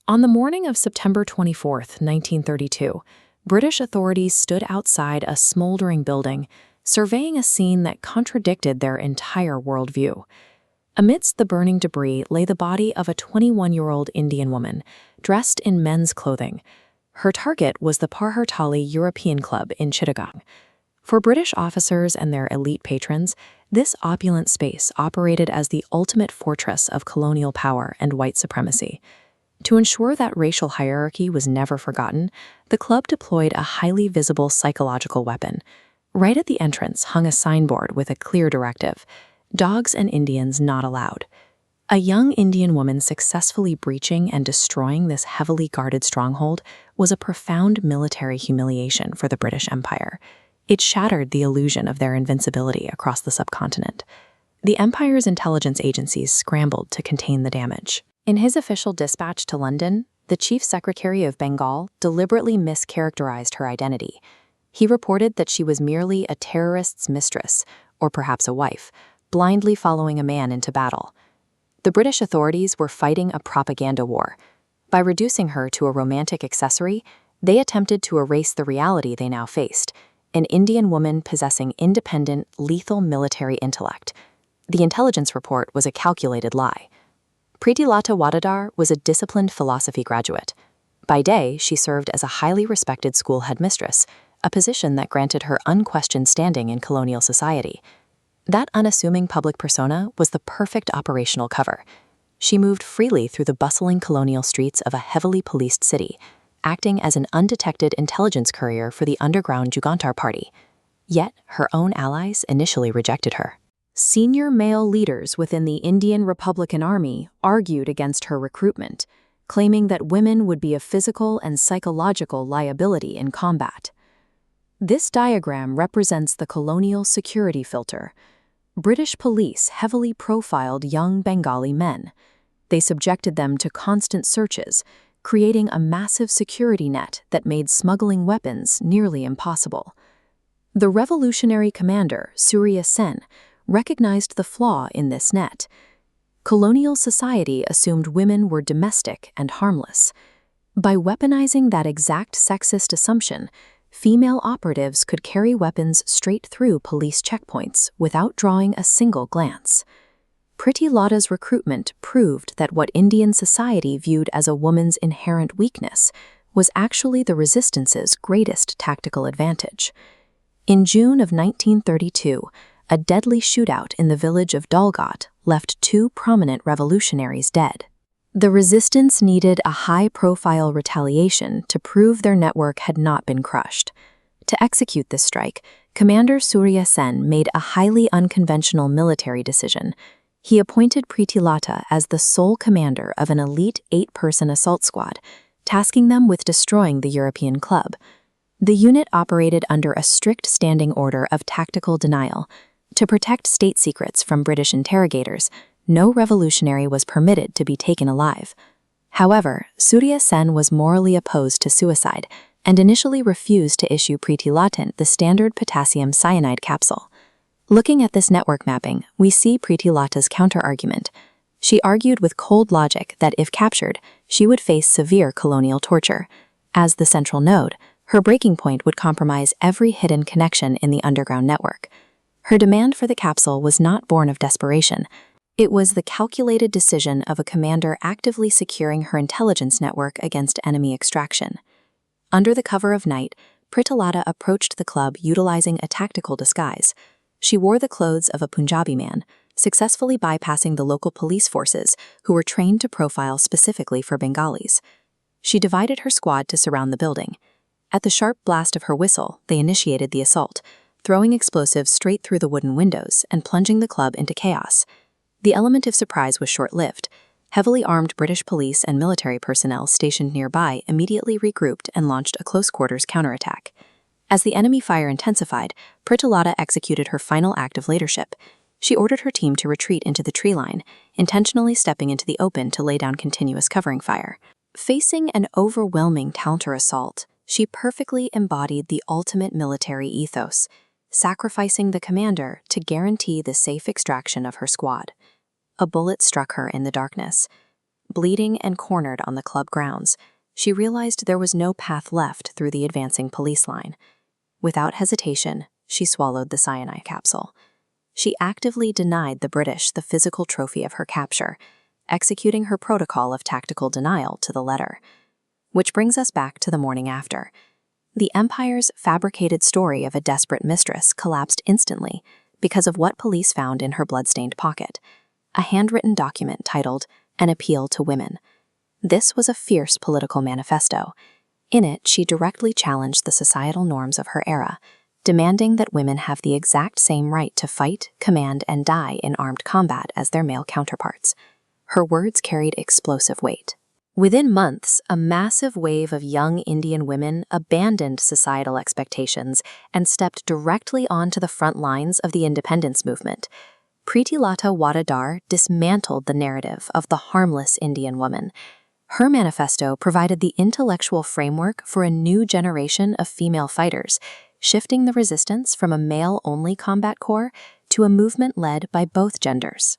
On the morning of September 24th, 1932, British authorities stood outside a smoldering building, surveying a scene that contradicted their entire worldview. Amidst the burning debris lay the body of a 21-year-old Indian woman, dressed in men's clothing. Her target was the Parhartali European Club in Chittagong. For British officers and their elite patrons, this opulent space operated as the ultimate fortress of colonial power and white supremacy. To ensure that racial hierarchy was never forgotten, the club deployed a highly visible psychological weapon. Right at the entrance hung a signboard with a clear directive: "Dogs and Indians not allowed." A young Indian woman successfully breaching and destroying this heavily guarded stronghold was a profound military humiliation for the British Empire. It shattered the illusion of their invincibility across the subcontinent. The Empire's intelligence agencies scrambled to contain the damage. In his official dispatch to London, the Chief Secretary of Bengal deliberately mischaracterized her identity. He reported that she was merely a terrorist's mistress, or perhaps a wife, blindly following a man into battle. The British authorities were fighting a propaganda war. By reducing her to a romantic accessory, they attempted to erase the reality they now faced: an Indian woman possessing independent, lethal military intellect. The intelligence report was a calculated lie. Pritilata Wadedar was a disciplined philosophy graduate. By day, she served as a highly respected school headmistress, a position that granted her unquestioned standing in colonial society. That unassuming public persona was the perfect operational cover. She moved freely through the bustling colonial streets of a heavily policed city, acting as an undetected intelligence courier for the underground Jugantar party. Yet, her own allies initially rejected her. Senior male leaders within the Indian Republican Army argued against her recruitment, claiming that women would be a physical and psychological liability in combat. This diagram represents the colonial security filter. British police heavily profiled young Bengali men. They subjected them to constant searches, creating a massive security net that made smuggling weapons nearly impossible. The revolutionary commander, Surya Sen, recognized the flaw in this net. Colonial society assumed women were domestic and harmless. By weaponizing that exact sexist assumption, female operatives could carry weapons straight through police checkpoints without drawing a single glance. Pritilata's recruitment proved that what Indian society viewed as a woman's inherent weakness was actually the resistance's greatest tactical advantage. In June of 1932, a deadly shootout in the village of Dalgat left 2 prominent revolutionaries dead. The resistance needed a high-profile retaliation to prove their network had not been crushed. To execute this strike, Commander Surya Sen made a highly unconventional military decision. He appointed Pritilata as the sole commander of an elite 8-person assault squad, tasking them with destroying the European Club. The unit operated under a strict standing order of tactical denial. To protect state secrets from British interrogators, no revolutionary was permitted to be taken alive. However, Surya Sen was morally opposed to suicide and initially refused to issue Pritilata the standard potassium cyanide capsule. Looking at this network mapping, we see Pritilata's counterargument. She argued with cold logic that if captured, she would face severe colonial torture. As the central node, her breaking point would compromise every hidden connection in the underground network. Her demand for the capsule was not born of desperation. It was the calculated decision of a commander actively securing her intelligence network against enemy extraction. Under the cover of night, Pritilata approached the club utilizing a tactical disguise. She wore the clothes of a Punjabi man, successfully bypassing the local police forces who were trained to profile specifically for Bengalis. She divided her squad to surround the building. At the sharp blast of her whistle, they initiated the assault, throwing explosives straight through the wooden windows and plunging the club into chaos. The element of surprise was short-lived. Heavily armed British police and military personnel stationed nearby immediately regrouped and launched a close-quarters counterattack. As the enemy fire intensified, Pritilata executed her final act of leadership. She ordered her team to retreat into the tree line, intentionally stepping into the open to lay down continuous covering fire. Facing an overwhelming counter-assault, she perfectly embodied the ultimate military ethos, sacrificing the commander to guarantee the safe extraction of her squad. A bullet struck her in the darkness. Bleeding and cornered on the club grounds, she realized there was no path left through the advancing police line. Without hesitation, she swallowed the cyanide capsule. She actively denied the British the physical trophy of her capture, executing her protocol of tactical denial to the letter. Which brings us back to the morning after. The Empire's fabricated story of a desperate mistress collapsed instantly because of what police found in her blood-stained pocket, a handwritten document titled An Appeal to Women. This was a fierce political manifesto. In it, she directly challenged the societal norms of her era, demanding that women have the exact same right to fight, command, and die in armed combat as their male counterparts. Her words carried explosive weight. Within months, a massive wave of young Indian women abandoned societal expectations and stepped directly onto the front lines of the independence movement. Pritilata Wadedar dismantled the narrative of the harmless Indian woman. Her manifesto provided the intellectual framework for a new generation of female fighters, shifting the resistance from a male-only combat corps to a movement led by both genders.